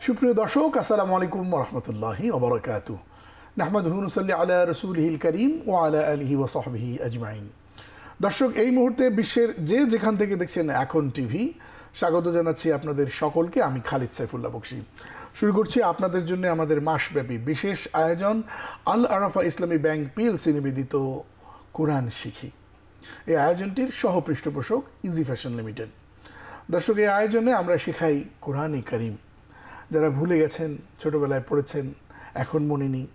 সুপ্রিয় দর্শক, আসসালামু আলাইকুম ওয়া রাহমাতুল্লাহি ওয়া বারাকাতুহু। নাহমাদুহু ওয়া নুসাল্লি আলা রাসূলিহিল কারীম ওয়া আলা আলিহি ওয়া সাহবিহি আজমাইন। দর্শক, এই মুহূর্তে বিশ্বের যে যেখান থেকে দেখছেন এখন টিভি, স্বাগত জানাচ্ছি আপনাদের সকলকে। আমি খালিদ সাইফুল্লাহ বকশী। শুরু করছি আপনাদের জন্য আমাদের মাসব্যাপী বিশেষ আয়োজন আল আরাফা ইসলামী ব্যাংক পিএলসি নিবেদিত কোরআন শিখি। এই আয়োজনটির সহ পৃষ্ঠপোষক ইজি ফ্যাশন লিমিটেড। দর্শক, এই আয়োজনে আমরা শেখাই কোরআনে কারীম। যারা ভুলে গেছেন, ছোটোবেলায় পড়েছেন, এখন মনে নেই,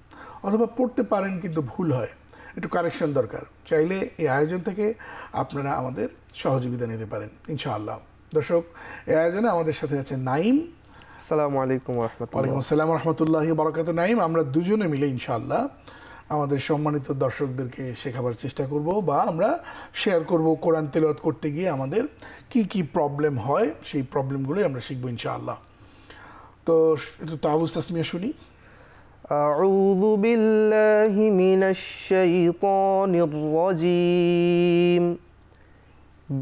অথবা পড়তে পারেন কিন্তু ভুল হয়, একটু কারেকশন দরকার, চাইলে এই আয়োজন থেকে আপনারা আমাদের সহযোগিতা নিতে পারেন ইনশাআল্লাহ। দর্শক, এই আয়োজনে আমাদের সাথে আছে নাইম। আসসালামু আলাইকুম ওয়া রাহমাতুল্লাহ। ওয়ালাইকুম আসসালাম ওয়া রাহমাতুল্লাহি ওয়া বারাকাতুহু। নাইম, আমরা দুজনে মিলে ইনশাআল্লাহ আমাদের সম্মানিত দর্শকদেরকে শেখাবার চেষ্টা করব, বা আমরা শেয়ার করব কোরআন তেলাওয়াত করতে গিয়ে আমাদের কি কি প্রবলেম হয়, সেই প্রবলেমগুলোই আমরা শিখবো ইনশাআল্লাহ। তো একটু তাওবুস তাসমিয়া শুনি। আউযু বিল্লাহি মিনাশ শাইতানির রাজীম।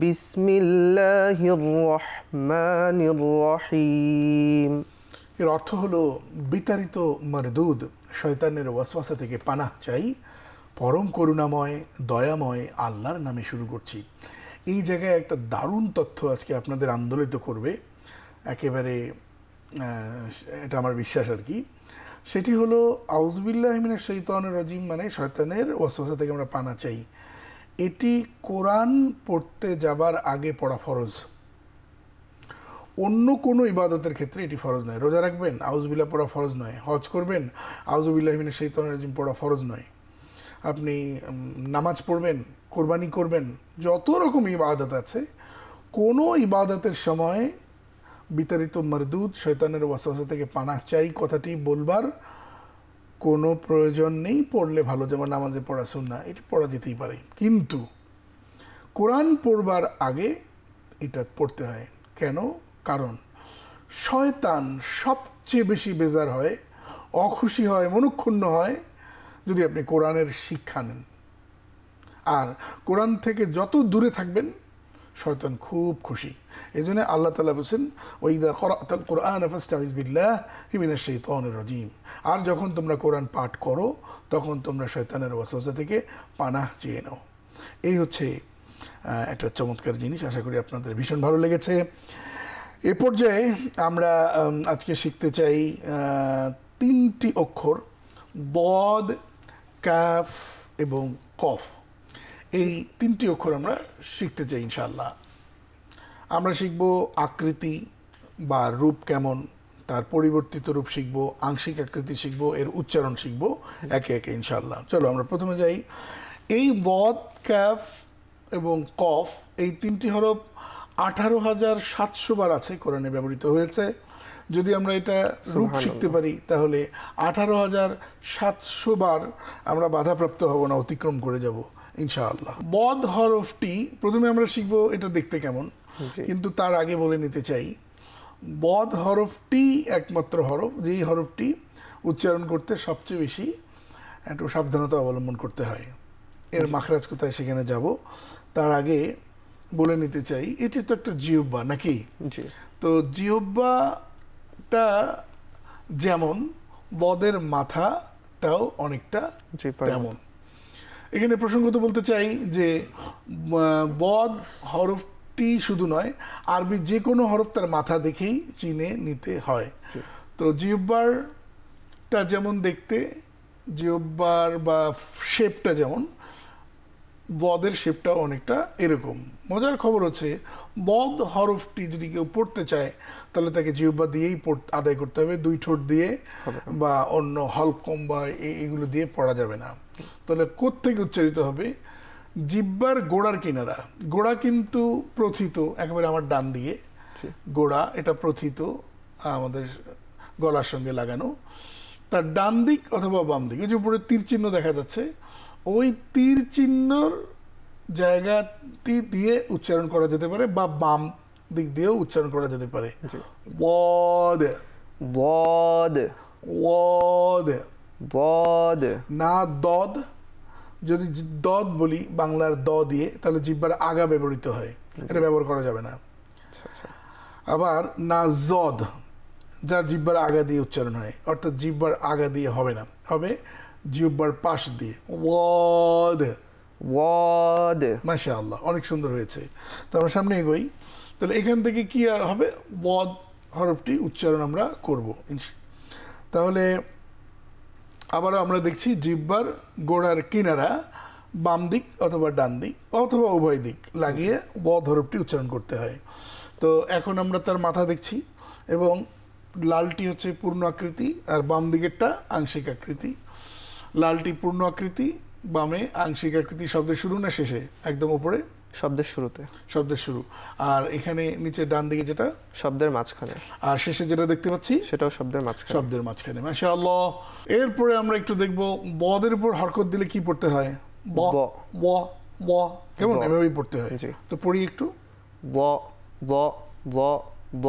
বিসমিল্লাহির রহমানির রহিম। এর অর্থ হলো, বিতাড়িত মরদুদ শয়তানের ওয়াসওয়াসা থেকে পানাহ চাই, পরম করুণাময় দয়াময় আল্লাহর নামে শুরু করছি। এই জায়গায় একটা দারুণ তথ্য আজকে আপনাদের আন্দোলিত করবে, একেবারে এটা আমার বিশ্বাস আর কি। সেটি হলো আউযু বিল্লাহি মিনাশ শাইতানির রাজিম, মানে শয়তানের ওয়াসওয়াসা থেকে আমরা পানাহ চাই। এটি কোরআন পড়তে যাবার আগে পড়া ফরজ। অন্য কোনো ইবাদতের ক্ষেত্রে এটি ফরজ নয়। রোজা রাখবেন, আউযুবিল্লাহ পড়া ফরজ নয়। হজ করবেন, আউযু বিল্লাহি মিনাশ শাইতানির রাজিম পড়া ফরজ নয়। আপনি নামাজ পড়বেন, কোরবানি করবেন, যত রকম ইবাদত আছে, কোনো ইবাদতের সময় বিতাড়িত মরদুদ শয়তানের ওয়াসওয়াসা থেকে পানাহ চাই কথাটি বলবার কোনো প্রয়োজন নেই। পড়লে ভালো, যেমন নামাজে পড়া সুন্নাহ, এটি পড়া যেতেই পারে, কিন্তু কোরআন পড়বার আগে এটা পড়তে হয়। কেন? কারণ শয়তান সবচেয়ে বেশি বেজার হয়, অখুশি হয়, মনক্ষুণ্ণ হয় যদি আপনি কোরআনের শিক্ষা নেন। আর কোরআন থেকে যত দূরে থাকবেন, শয়তান খুব খুশি। এই জন্য আল্লাহ তাআলা বলেছেন, ওয়াইদা ক্বরা'তাল কুরআন ফাসতাইজ বিল্লাহি মিনাশ শাইতানির রাজিম। আর যখন তোমরা কোরআন পাঠ করো, তখন তোমরা শয়তানের ওয়াসওয়াসা থেকে পানাহ চেয়ে নাও। এই হচ্ছে একটা চমৎকার জিনিস। আশা করি আপনাদের ভীষণ ভালো লেগেছে। এ পর্যায়ে আমরা আজকে শিখতে চাই তিনটি অক্ষর, বদ, কাফ এবং কফ। এই তিনটি অক্ষর আমরা শিখতে চাই ইনশাআল্লাহ। আমরা শিখব আকৃতি বা রূপ কেমন, তার পরিবর্তিত রূপ শিখব, আংশিক আকৃতি শিখব, এর উচ্চারণ শিখব একে একে ইনশাআল্লাহ। চলো আমরা প্রথমে যাই। এই বদ, কাফ এবং কফ, এই তিনটি হরফ 18,700 বার আছে কোরআনে ব্যবহৃত হয়েছে। যদি আমরা এটা রূপ শিখতে পারি, তাহলে 18,700 বার আমরা বাধাপ্রাপ্ত হব না, অতিক্রম করে যাব ইনশাআল্লাহ। বদ হরফটি প্রথমে আমরা শিখব এটা দেখতে কেমন, কিন্তু তার আগে বলে নিতে চাই, বদ হরফটি একমাত্র হরফ যেই হরফটি উচ্চারণ করতে সবচেয়ে বেশি একটু সাবধানতা অবলম্বন করতে হয়। এর মাখরাজ কোথায় সেখানে যাব। তার আগে বলে নিতে চাই, এটি তো একটা জিহ্বা নাকি? তো জিহ্বাটা যেমন, বদের মাথাটাও অনেকটা তেমন। এখানে প্রসঙ্গত বলতে চাই যে বদ হরফটি শুধু নয়, আরবি যে কোনো হরফ তার মাথা দেখেই চিনে নিতে হয়। তো জিহ্বারটা যেমন দেখতে, জিহ্বার বা শেপটা যেমন, বদের শেপটাও অনেকটা এরকম। মজার খবর হচ্ছে, বদ হরফটি যদি কেউ পড়তে চায়, তাহলে তাকে জিহ্বা দিয়েই আদায় করতে হবে, দুই ঠোঁট দিয়ে বা অন্য হলকম বা এগুলো দিয়ে পড়া যাবে না। তাহলে কোত্থেকে উচ্চারিত হবে? জিহ্বার গোড়ার কিনারা। গোড়া কিন্তু প্রথিত, একেবারে আমার ডান দিয়ে গোড়া, এটা প্রথিত আমাদের গলার সঙ্গে লাগানো। তার ডান দিক অথবা বাম দিক, এই যে উপরে তীর চিহ্ন দেখা যাচ্ছে, ওই তীর চিহ্নর জায়গাটি দিয়ে উচ্চারণ করা যেতে পারে, বা বাম দিক দিয়েও উচ্চারণ করা যেতে পারে। বদ, বদ, ওয়াদ, বদ, না দদ। যদি দদ বলি বাংলার দ দিয়ে, তাহলে জিহ্বার আগা ব্যবহৃত হয়, এটা ব্যবহার করা যাবে না। আবার না জদ, যা জিহ্বার আগা দিয়ে উচ্চারণ হয়, অর্থাৎ জিহ্বার আগা দিয়ে হবে না, হবে জিহ্বার পাশ দিয়ে। ওয়াদ। ওয়াদ মাশাআল্লাহ, অনেক সুন্দর হয়েছে। তো আমরা সামনে এগোই। তাহলে এখান থেকে কি আর হবে, ওয়াদ হরফটি উচ্চারণ আমরা করব। তাহলে আবারও আমরা দেখছি জিহ্বার গোড়ার কিনারা বাম দিক অথবা ডান দিক অথবা উভয় দিক লাগিয়ে ওয়াদ হরফটি উচ্চারণ করতে হয়। তো এখন আমরা তার মাথা দেখছি এবং লালটি হচ্ছে পূর্ণ আকৃতি আর বাম দিকেরটা আংশিক আকৃতি। লালটি পূর্ণ আকৃতি, বামে আংশিক আকৃতি। শব্দের শুরু না শেষে? একদম উপরে শব্দের শুরুতে, শব্দের শুরু। আর এখানে নিচে ডান দিকে যেটা শব্দের মাঝখানে, আর শেষে যেটা দেখতে পাচ্ছি সেটাও শব্দের মাঝখানে। শব্দের মাঝখানে। মাশাআল্লাহ। এরপরে আমরা একটু দেখব বদের উপর হরকত দিলে কি পড়তে হয়। ব ব। ব ব কেমন ব। এভাবেই পড়তে হয়। জি। তো পড়ি একটু। ব ব ব ব।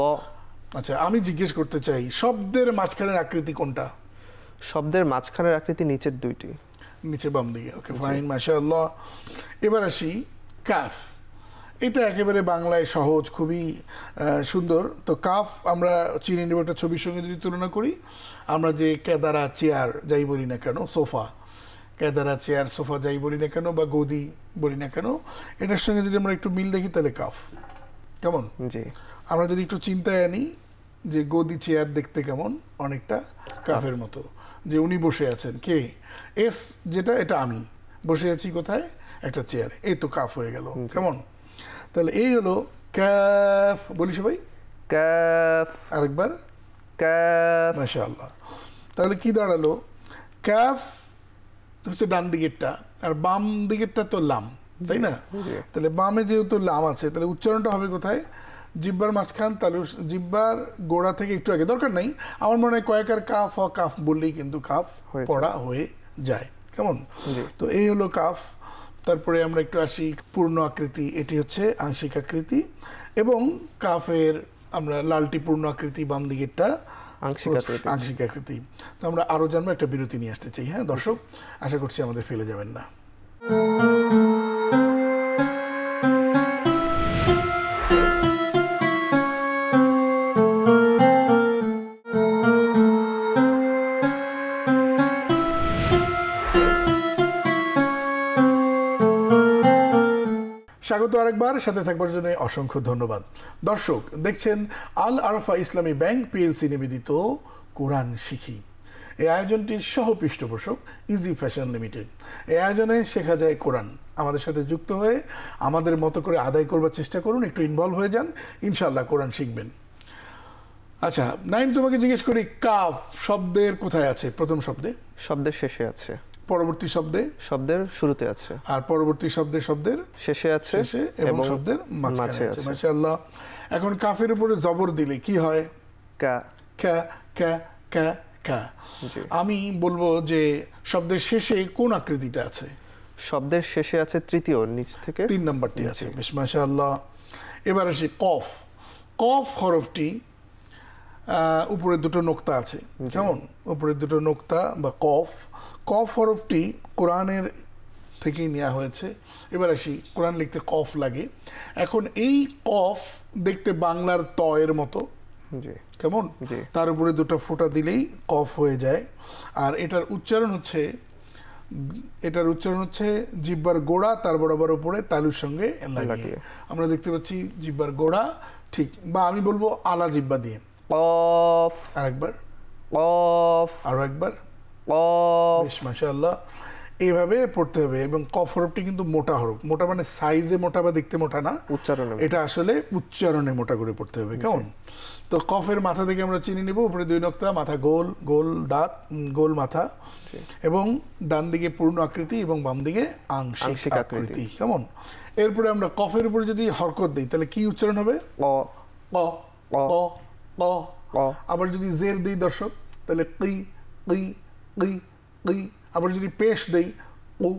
আচ্ছা, আমি জিজ্ঞেস করতে চাই শব্দের মাঝখানের আকৃতি কোনটা? শব্দের মাঝখানের আকৃতি নিচের দুইটি। নিচে বাম দিকে। ওকে, ফাইন, মাশাআল্লাহ। এবার আসি কাফ। এটা একেবারে বাংলায় সহজ, খুবই সুন্দর। তো কাফ আমরা চিনে নেব একটা ছবির সঙ্গে যদি তুলনা করি। আমরা যে কেদারা চেয়ার যাই বলি না কেন, সোফা, কেদারা চেয়ার সোফা যাই বলি না কেন বা গদি বলি না কেন, এটার সঙ্গে যদি আমরা একটু মিল দেখি তাহলে কাফ কেমন। জি। আমরা যদি একটু চিন্তায় আনি যে গদি চেয়ার দেখতে কেমন, অনেকটা কাফের মতো। যে উনি বসে আছেন, কে? এস যেটা, এটা আমি বসে আছি কোথায়? একটা চেয়ারে। এই তো কাফ হয়ে গেল। কেমন? তাহলে এই হলো কাফ। বলি সবাই কাফ। আরেকবার কাফ। মাশাআল্লাহ। তাহলে কি দাঁড়ালো? কাফ হচ্ছে ডান দিকেরটা আর বাম দিকেরটা তো লাম, তাই না? জি। তাহলে বামে যেহেতু লাম আছে তাহলে উচ্চারণটা হবে কোথায়? জিব্বার মাঝখান। তাহলে জিব্বার গোড়া থেকে একটু আগে, দরকার নেই আমার মনে হয় কয়েকার কাফ ও কাফ বললেই কিন্তু কাফ হয়ে যায়। পড়া হয়ে যায়। কেমন? জি। তো এই হলো কাফ। তারপরে আমরা একটু আসি পূর্ণ আকৃতি, এটি হচ্ছে আংশিক আকৃতি। এবং কাফের আমরা লালটি পূর্ণ আকৃতি, বাম দিকেরটা আংশিক আকৃতি। আংশিক আকৃতি। তো আমরা আরো জানবো, একটা বিরতি নিয়ে আসতে চাই। হ্যাঁ দর্শক, আশা করছি আমাদের ফেলে যাবেন না। স্বাগত আরেকবার, সাথে থাকবার জন্য অসংখ্য ধন্যবাদ। দর্শক দেখছেন আল আরাফা ইসলামী ব্যাংক পিএলসি নিবেদিত কোরআন শিখি। এই আয়োজনটির সহ পৃষ্ঠপোষক ইজি ফ্যাশন লিমিটেড। এই আয়োজনে শেখা যায় কোরআন। আমাদের সাথে যুক্ত হয়ে আমাদের মতো করে আদায় করবার চেষ্টা করুন, একটু ইনভলভ হয়ে যান, ইনশাআল্লাহ কোরআন শিখবেন। আচ্ছা নাইম, তোমাকে জিজ্ঞেস করি, কাফ শব্দের কোথায় আছে? প্রথম শব্দে, শব্দের শেষে আছে। পরবর্তী শব্দে, শব্দের শুরুতে আছে। আর পরবর্তী শব্দে শব্দের শেষে আছে শেষে এবং শব্দের মাঝখানে মাঝে আছে। আছে। মাশাআল্লাহ। এখন কাফের উপরে জবর দিলে কি হয়? কা। কা কা কা কা। জি। আমি বলবো যে শব্দের শেষে কোন আকৃতিটা আছে? শব্দের শেষে আছে তৃতীয় নিচ থেকে 3 নম্বরটি আছে। বেশ, মাশাআল্লাহ। এবার আসি কফ। কফ হরফটি উপরে দুটো নোক্তা আছে, কেমন? উপরে দুটো নোক্তা বা কফ। কফ হরফটি কোরআনের থেকেই নেওয়া হয়েছে। এবার আসি, কোরআন লিখতে কফ লাগে। এখন এই কফ দেখতে বাংলার ত এর মতো, জি। কেমন? জি। তার উপরে দুটো ফোঁটা দিলেই কফ হয়ে যায়। আর এটার উচ্চারণ হচ্ছে জিহ্বার গোড়া তার বরাবর উপরে তালুর সঙ্গে লাগিয়ে। আমরা দেখতে পাচ্ছি জিহ্বার গোড়া ঠিক, বা আমি বলবো আলা জিহ্বা দিয়ে। কফ। আরেকবার, কফ। আরো একবার। কফ। বেশ, মাশাআল্লাহ। এইভাবে পড়তে হবে। এবং কফ হরফটি কিন্তু মোটা হরফ। মোটা মানে সাইজে মোটা বা দেখতে মোটা না, উচ্চারণে এটা আসলে উচ্চারণে মোটা করে পড়তে হবে। কেমন? তো কফের মাথা থেকে আমরা চিনি নেব, উপরে 2 নোক্তা, মাথা গোল, গোল দাঁত, গোল মাথা, এবং ডান দিকে পূর্ণ আকৃতি এবং বাম দিকে আংশিক আকৃতি। কেমন? এরপরে আমরা কফের উপরে যদি হরকত দিই তাহলে কি উচ্চারণ হবে? ক। ক ক ক। ক। আবার যদি জের দিই দর্শক তাহলে কি কি কি কি। আবার যদি পেশ দেই ও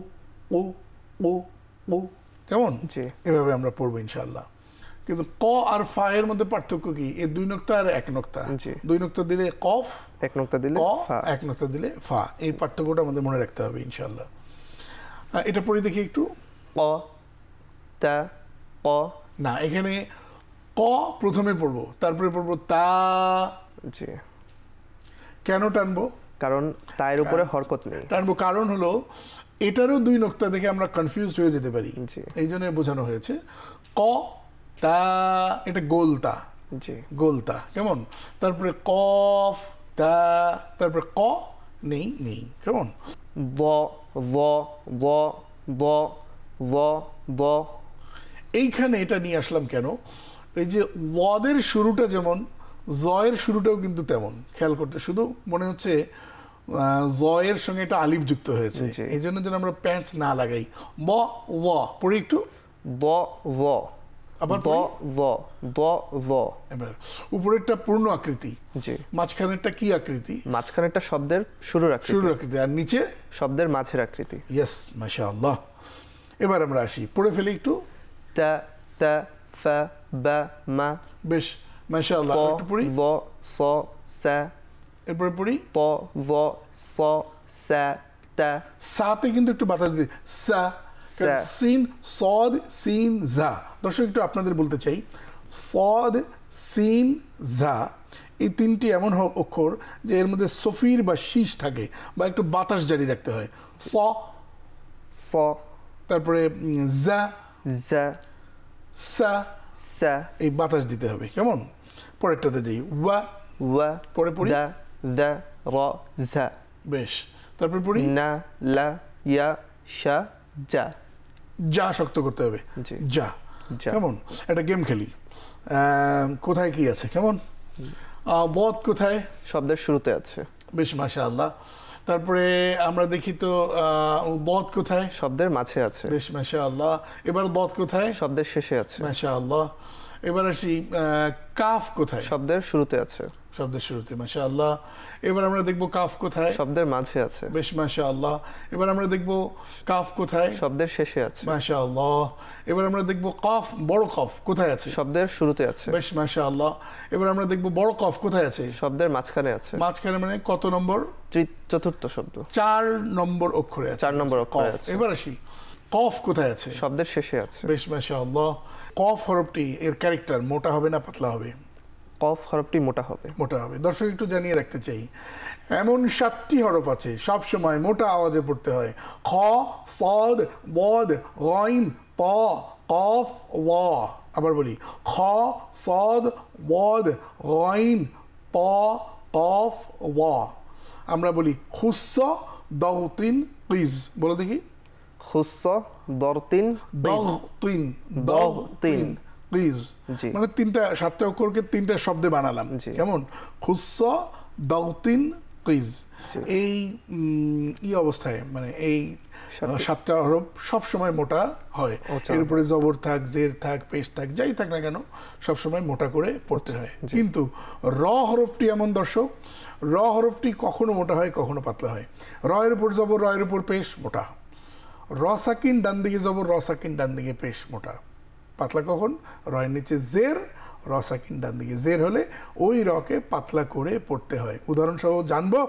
ও ও ও। কেমন? জি। এভাবে আমরা পড়বো ইনশাআল্লাহ। কিন্তু ক আর ফা এর মধ্যে পার্থক্য কি? এর 2 নোক্তা আর 1 নোক্তা। জি। 2 নোক্তা দিলে কফ, 1 নোক্তা দিলে ক, ফা। 1 নোক্তা দিলে ফা। এই পার্থক্যটা আমাদের মনে রাখতে হবে ইনশাআল্লাহ। এটা পড়ে দেখি একটু। ক তা ক। না, এখানে ক প্রথমে পড়বো, তারপরে পড়বো তা, জি। কেন টানবো? কারণ তায়ের উপরে হরকত নেই। টানবো কারণ হলো এটারও দুই নোক্তা দেখে আমরা কনফিউজড হয়ে যেতে পারি, জি। এই জন্য বোঝানো হয়েছে। ক তা, এটা গোলতা, জি। গোলতা কেমন, তারপরে কফ তা, তারপরে ক নেই নেই কেমন, ব ব ব ব ব ব। এইখানে এটা নিয়ে আসলাম কেন, এই যে ওয়াদের শুরুটা যেমন জয়ের শুরুটাও কিন্তু তেমন, খেয়াল করতে শুধু মনে হচ্ছে জয়ের সঙ্গে একটা আলিফ যুক্ত হয়েছে, জি। এই জন্য যেন আমরা প্যাঁচ না লাগাই। ব ওয়া পড়ি একটু, ব ব আবার ব পড়ি। ব ব ব। এবার উপরেরটা পূর্ণ আকৃতি, জি। মাঝখানেরটা কি আকৃতি, মাঝখানেরটা শব্দের শুরুর শুরুর আকৃতি, আকৃতি, আর নিচে শব্দের মাঝের আকৃতি। ইয়েস মাশাআল্লাহ। এবার আমরা আসি, পড়ে ফেলি একটু, তা তা ফা বা মা বেশ মাশাআল্লাহ, প একটু পড়ি, ভ স সা এরপরে পড়ি। প ভ স সা তা। সাতে কিন্তু একটু বাতাস দিই, সা সা। সিন সদ সিন জা। দর্শক একটু আপনাদের বলতে চাই, সদ সিন জা এই তিনটি এমন অক্ষর যে এর মধ্যে সফির বা শীষ থাকে বা একটু বাতাস জারি রাখতে হয়। স, স তারপরে জা, জা সা, সা এই বাতাস দিতে হবে কেমন। পরেরটাতে যাই, ওয়া, ওয়া পরে পড়ি। দা দা র ঝা বেশ, তারপরে পড়ি, না লা ইয়া শা যা। যা শক্ত করতে হবে, জি। যা যা। কেমন। একটা গেম খেলি, কোথায় কি আছে কেমন, বদ কোথায়, শব্দের শুরুতে আছে। বেশ মাশাআল্লাহ। তারপরে আমরা দেখি তো বদ কোথায়, শব্দের মাঝে আছে। বেশ মাশাআল্লাহ। এবার বদ কোথায়, শব্দের শেষে আছে। মাশাআল্লাহ। এবার আসি কাফ কোথায়, শব্দের শুরুতে আছে। শব্দের শুরুতে, মাশাআল্লাহ। এবার আমরা দেখব কাফ কোথায়, শব্দের মাঝে আছে। বেশ মাশাআল্লাহ। এবার আমরা দেখব কাফ কোথায়, শব্দের শেষে আছে। মাশাআল্লাহ। এবার আমরা দেখব কফ, বড় কফ কোথায় আছে, শব্দের শুরুতে আছে। বেশ মাশাআল্লাহ। এবার আমরা দেখব বড় কফ কোথায় আছে, শব্দের মাঝখানে আছে। মাঝখানে মানে কত নম্বর, চতুর্থ শব্দ। 4 নম্বর অক্ষরে আছে, 4 নম্বর অক্ষরে কফ। আছে। এবার আসি, কফ কোথায় আছে, শব্দের শেষে আছে। বেশ মাশাআল্লাহ। কফ হরফটি এর ক্যারেক্টার মোটা হবে না পাতলা হবে, কফ হরফটি মোটা হবে। মোটা হবে। দর্শক একটু জানিয়ে রাখতে চাই, এমন 7টি হরফ আছে সব সময় মোটা আওয়াজে পড়তে হয়, খ, সদ, বদ, গইন, ত, কফ, ওয়া। আবার বলি, খ, সদ, বদ, গইন, ত, কফ, ওয়া। আমরা বলি খুস্স, দগতিন, কিজ। বলো দেখি, খুস্স দরতিন দগতিন, দগতিন, কিজ। জি। মানে 7টা অক্ষরকে 3টা শব্দে বানালাম, জি। কেমন, খুস্স, দগতিন, কিজ। জি। এই অবস্থায় মানে এই 7টা হরফ সব সময় মোটা হয়, এর উপরে জবর থাক, জের থাক, পেশ থাক, যাই থাক না কেন সব সময় মোটা করে পড়তে হয়। কিন্তু র হরফটি এমন দর্শক, র হরফটি কখনো মোটা হয় কখনো পাতলা হয়। র এর উপর জবর, র এর উপর পেশ, মোটা। র সাকিন ডান দিকে জবর, র সাকিন ডান দিকে পেশ, মোটা। পাতলা কখন, রয়ের নিচে জের, র সাকিন ডান দিকে জের হলে ওই রকে পাতলা করে পড়তে হয়। উদাহরণসহ জানবো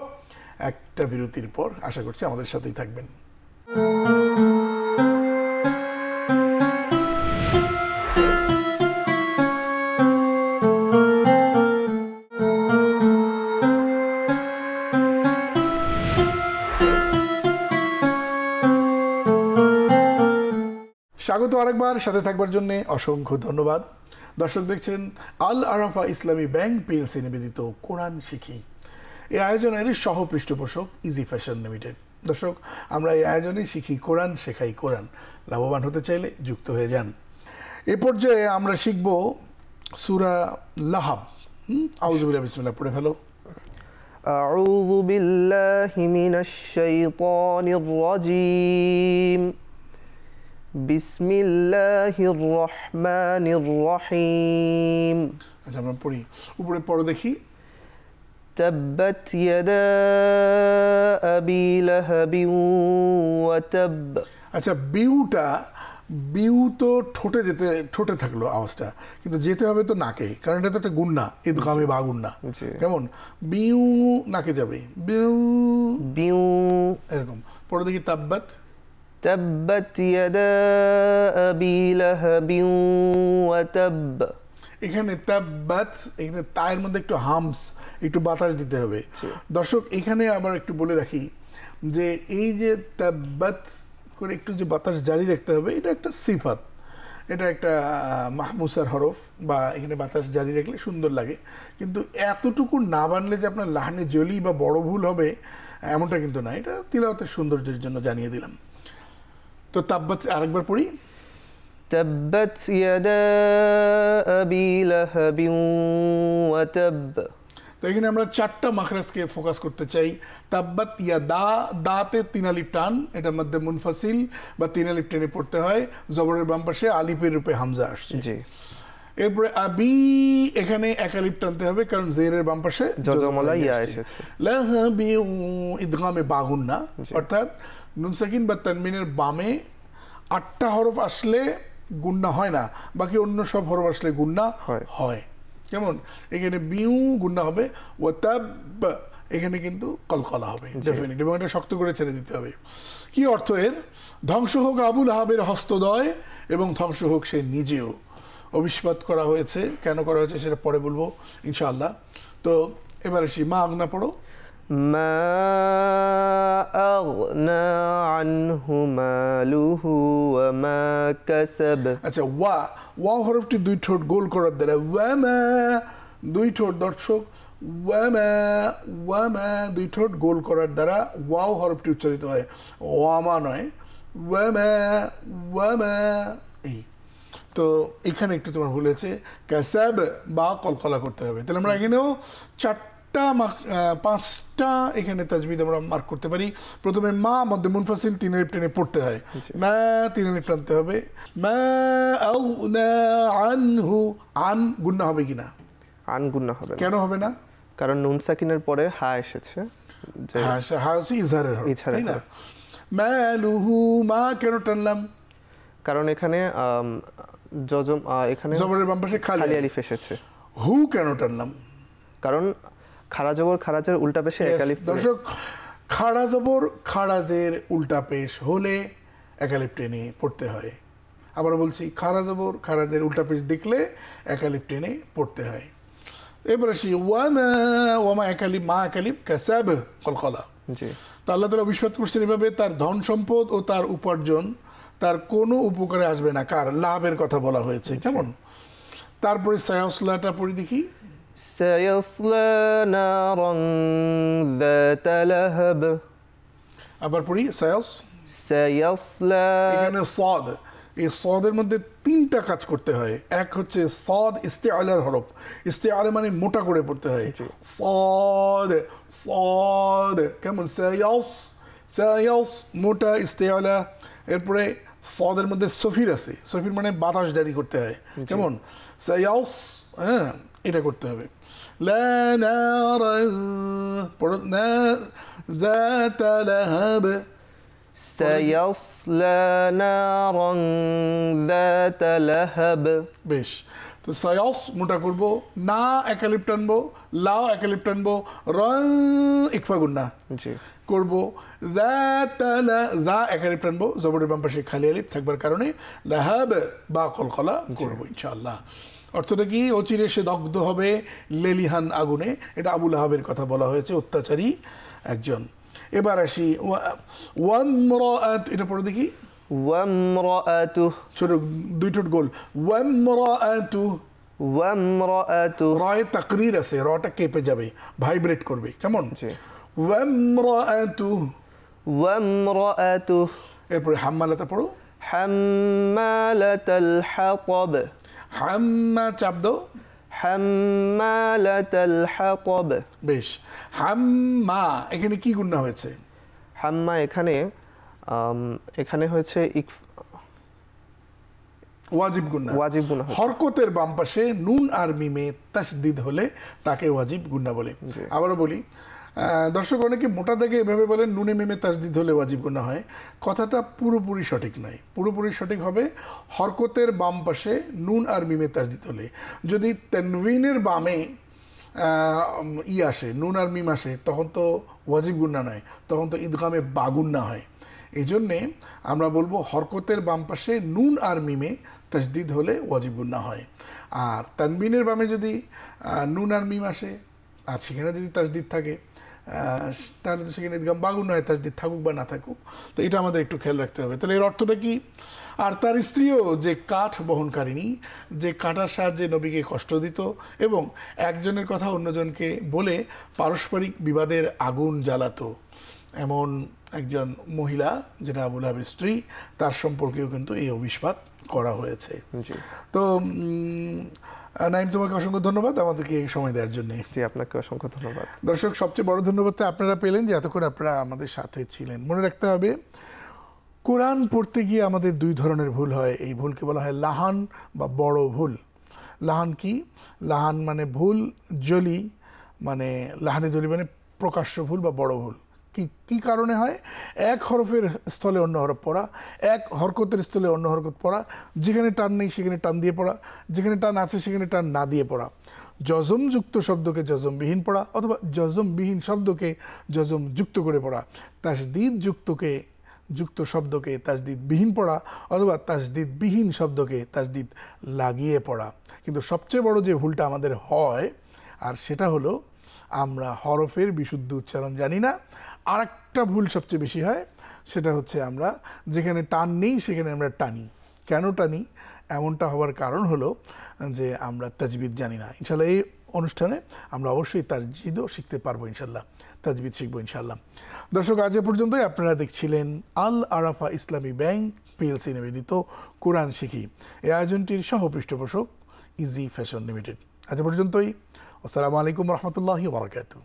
একটা বিরতির পর, আশা করছি আমাদের সাথেই থাকবেন। স্বাগত আরেকবার, সাথে থাকবার জন্য অসংখ্য ধন্যবাদ। দর্শক দেখছেন আল আরাফা ইসলামী ব্যাংক পিএলসি নিবেদিত কোরআন শিখি। এই আয়োজনের সহ পৃষ্ঠপোষক ইজি ফ্যাশন লিমিটেড। দর্শক, আমরা এই আয়োজনে শিখি কোরআন, শেখাই কোরআন। লাভবান হতে চাইলে যুক্ত হয়ে যান। এ পর্যায়ে আমরা শিখব সূরা লাহাব। আউযুবিল্লাহি বিসমিল্লাহ, পড়ে ফেলো। أعوذ بالله من الشيطان الرجيم بسم الله الرحمن الرحيم আচ্ছা, আমরা পড়ি, উপরে পড়ো দেখি। تبت يدا أبي لهب وتب। আচ্ছা, বিউ তো ঠোঁটে থাকলো আওয়াজটা, কিন্তু যেতে হবে তো নাকে, কারণ এটা তো একটা গুন্না, ইদগামে বা গুন্না। জি। কেমন, বিউ নাকে যাবে, বিউ বিউ। এরকম পড়ে দেখি। তাব্বাত, تبت يدا أبي لهب وتب। এখানে তাব্বাত, এখানে তায়ের মধ্যে একটু হামস, একটু বাতাস দিতে হবে। দর্শক এখানে আবার একটু বলে রাখি যে এই যে তাব্বাত করে একটু যে বাতাস জারি রাখতে হবে, এটা একটা সিফাত, এটা একটা মাহমুসার হরফ, বা এখানে বাতাস জারি রাখলে সুন্দর লাগে। কিন্তু এতটুকু না বানলে যে আপনার লাহানে জলি বা বড় ভুল হবে এমনটা কিন্তু না, এটা তিলাওয়াতের সৌন্দর্যের জন্য জানিয়ে দিলাম। তো তাব্বাত আরেকবার পড়ি। تبت يدا أبي لهب وتب। তো এখানে আমরা 4টা মাখরাজকে ফোকাস করতে চাই। তাব্বাত ইয়াদা, দাতে 3 আলিফ টান, এটার মধ্যে মুনফাসিল বা 3 আলিফ টেনে পড়তে হয়, জবরের বাম পাশে আলিফের রূপে হামজা আসছে। জি। এরপরে আবি, এখানে 1 আলিফ টানতে হবে কারণ জেরের বাম পাশে জজমলা ইয়া এসেছে। লাহাবি ইদগামে বাগুন্না, অর্থাৎ নুন সাকিন বা তানবিনের বামে 8টা হরফ আসলে গুন্না হয় না, বাকি অন্য সব হরফ আসলে গুন্না হয়। কেমন? এখানে বিউ গুন্না হবে, ও তাব এখানে কিন্তু কলকলা হবে ডেফিনেটলি, এবং এটা শক্ত করে ছেড়ে দিতে হবে। কি অর্থ এর? ধ্বংস হোক আবুল আহাবের হস্তদয় এবং ধ্বংস হোক সে নিজেও। অভিস্পাত করা হয়েছে, কেন করা হয়েছে সেটা পরে বলবো ইনশাআল্লাহ। তো এবার আসি, মা আগনা পড়ো। ما أغنى عنه ماله وما كسب। আচ্ছা, ওয়া হরফটি 2 ঠোঁট গোল করার দ্বারা, ওয়ামা 2 ঠোঁট, দর্শক ওয়ামা 2 ঠোঁট গোল করার দ্বারা ওয়াও হরফটি উচ্চারিত হয়, ওয়ামা নয়, ওয়ামা এই। তো এখানে একটু তোমার ভুল হয়েছে, কাসাব বা কলকলা করতে হবে। তাহলে আমরা এখানেও 5টা এখানে তাজবিদ আমরা মার্ক করতে পারি। প্রথমে মা, মধ্যে মুনফাসিল 3 আলিফ টেনে পড়তে হয়, মা 3 আলিফ টানতে হবে, মা আউনা আনহু, আন গুন্না হবে কিনা? আন গুন্না হবে না। কেন হবে না? কারণ নুন সাকিনের পরে হা এসেছে। হ্যাঁ হচ্ছে ইজহারের হরফ, তাই না? মালুহু, মা কেন টানলাম? কারণ এখানে এখানে জবরের বাম পাশে খালি আলিফ এসেছে। হু কেন টানলাম? কারণ খাড়া জবর খারাজের উল্টা পেশে 1 আলিফ। দর্শক, খাড়া জবর খারাজের উল্টা পেশ হলে 1 আলিফ টেনে পড়তে হয়। আবার বলছি, খাড়া জবর খারাজের উল্টা পেশ দেখলে 1 আলিফ টেনে পড়তে হয়। এবার আসি, ওয়ামা 1 আলিফ, মা 1 আলিফ, কাসাব কলকলা। জি। তো আল্লাহ তাআলা অভিশাপ করছেন এভাবে, তার ধন সম্পদ ও তার উপার্জন তার কোনো উপকারে আসবে না। কার? লাভের কথা বলা হয়েছে। কেমন? তারপরে সায়াসলাটা পড়ি দেখি। سيصلى نارا ذات لهب। আবার পড়ি, সায়াস। سيصلى, এখানে সদ, এই সদের মধ্যে 3টা কাজ করতে হয়। এক হচ্ছে সদ ইস্তেআলার হরফ, ইস্তেআলা মানে মোটা করে পড়তে হয়, সদ সদ। কেমন? সায়াস মোটা ইস্তেআলা। এরপরে সদের মধ্যে সফির আছে, সফির মানে বাতাস জারি করতে হয়। কেমন? সায়াস, হ্যাঁ এটা করতে হবে। লা নারা পড়ো, না যাতা লাহাব। سيصلى نارا ذات لهب। বেশ। তো সায়াস মোটা করবো, না 1 আলিফ টানবো, লাও 1 আলিফ টানবো, র ইকফা গুন্না জি করবো, যা 1 আলিফ টানবো, জবরের বাম পাশে খালি আলিফ থাকবার কারণে লাহাব বা কলকলা করবো ইনশাআল্লাহ। অর্থটা কি? অচিরে সে দগ্ধ হবে লেলিহান আগুনে। এটা আবুল আহাবের কথা বলা হয়েছে, অত্যাচারী একজন। এবার আসি, ওয়ামরাআত, এটা পড়ে দেখি। ওয়ামরাআতু, ছোট 2 ঠোঁট গোল, ওয়ামরাআতু। ওয়ামরাআতু, রয়ে তাকরির আছে, রটা কেঁপে যাবে, ভাইব্রেট করবে। কেমন? জি। ওয়ামরাআতু। ওয়ামরাআতু, এরপরে হাম্মালাতা পড়ো। হাম্মালাতাল হাতাব। হাম্মা চাপ দাও, হাম্মালাতাল হাতাব। বেশ। হাম্মা এখানে কি গুণনা হয়েছে? হাম্মা এখানে এখানে হয়েছে ওয়াজিব গুণনা। ওয়াজিব গুণা। হরকতের বাম পাশে নুন আর মিমে তাসদিদ হলে তাকে ওয়াজিব গুণনা বলে। আবারও বলি, দর্শক অনেকে মোটা দাগে এভাবে বলেন নুনে মিমে তাসদিদ হলে ওয়াজিব গুণনা হয়। কথাটা পুরোপুরি সঠিক নয়। পুরোপুরি সঠিক হবে হরকতের বাম পাশে নুন আর মিমে তাসদিদ হলে। যদি তানউইনের বামে আসে, নুন আর মিম আসে, তখন তো ওয়াজিব গুণনা নয়, তখন তো ইদগামে বাগুন্না হয়। এই জন্যে আমরা বলবো হরকতের বাম পাশে নুন আর মিমে তাসদিদ হলে ওয়াজিব গুণনা হয়। আর তানবিনের বামে যদি নুন আর মিম আসে আর সেখানে যদি তাসদিদ থাকে তাহলে তো সেখানে ইদগাম বাগুন হয়, তাসদিদ থাকুক বা না থাকুক। তো এটা আমাদের একটু খেয়াল রাখতে হবে। তাহলে এর অর্থটা কি? আর তার স্ত্রীও যে কাঠ বহনকারিণী, যে কাঁটার সাহায্যে নবীকে কষ্ট দিত এবং একজনের কথা অন্যজনকে বলে পারস্পরিক বিবাদের আগুন জ্বালাতো, এমন একজন মহিলা যেটা আবু লাহাবের স্ত্রী, তার সম্পর্কেও কিন্তু এই অভিস্পাত করা হয়েছে। তো নাইম, তোমাকে অসংখ্য ধন্যবাদ আমাদেরকে এই সময় দেওয়ার জন্য। জি, আপনাকে অসংখ্য ধন্যবাদ। দর্শক, সবচেয়ে বড় ধন্যবাদ তো আপনারা পেলেন যে এতক্ষণ আপনারা আমাদের সাথে ছিলেন। মনে রাখতে হবে, কোরআন পড়তে গিয়ে আমাদের দুই ধরনের ভুল হয়। এই ভুলকে বলা হয় লাহান বা বড় ভুল। লাহান কি? লাহান মানে ভুল, জলি মানে লাহানে জলি মানে প্রকাশ্য ভুল বা বড় ভুল। কি কারণে হয়? এক হরফের স্থলে অন্য হরফ পড়া, এক হরকতের স্থলে অন্য হরকত পড়া, যেখানে টান নেই সেখানে টান দিয়ে পড়া, যেখানে টান আছে সেখানে টান না দিয়ে পড়া, যজমযুক্ত শব্দকে যজমবিহীন পড়া অথবা যজমবিহীন শব্দকে যজম যুক্ত করে পড়া, তাসদীদ যুক্ত শব্দকে তাসদীদবিহীন পড়া অথবা তাসদীদবিহীন শব্দকে তাসদীদ লাগিয়ে পড়া। কিন্তু সবচেয়ে বড় যে ভুলটা আমাদের হয়, আর সেটা হলো আমরা হরফের বিশুদ্ধ উচ্চারণ জানি না। আর একটা ভুল সবচেয়ে বেশি হয়, সেটা হচ্ছে আমরা যেখানে টান নেই সেখানে আমরা টানি। কেন টানি? এমনটা হওয়ার কারণ হলো যে আমরা তাজবিদ জানি না। ইনশাল্লাহ এই অনুষ্ঠানে আমরা অবশ্যই তাজবিদও শিখতে পারবো, ইনশাল্লাহ তাজবিদ শিখবো ইনশাল্লাহ। দর্শক, আজ এ পর্যন্তই। আপনারা দেখছিলেন আল আরাফা ইসলামী ব্যাংক পিএলসি নিবেদিত কোরআন শিখি। এই আয়োজনটির সহ পৃষ্ঠপোষক ইজি ফ্যাশন লিমিটেড। আজ এ পর্যন্তই। আসসালামু আলাইকুম রহমতুল্লাহি ওয়া বারাকাতুহু।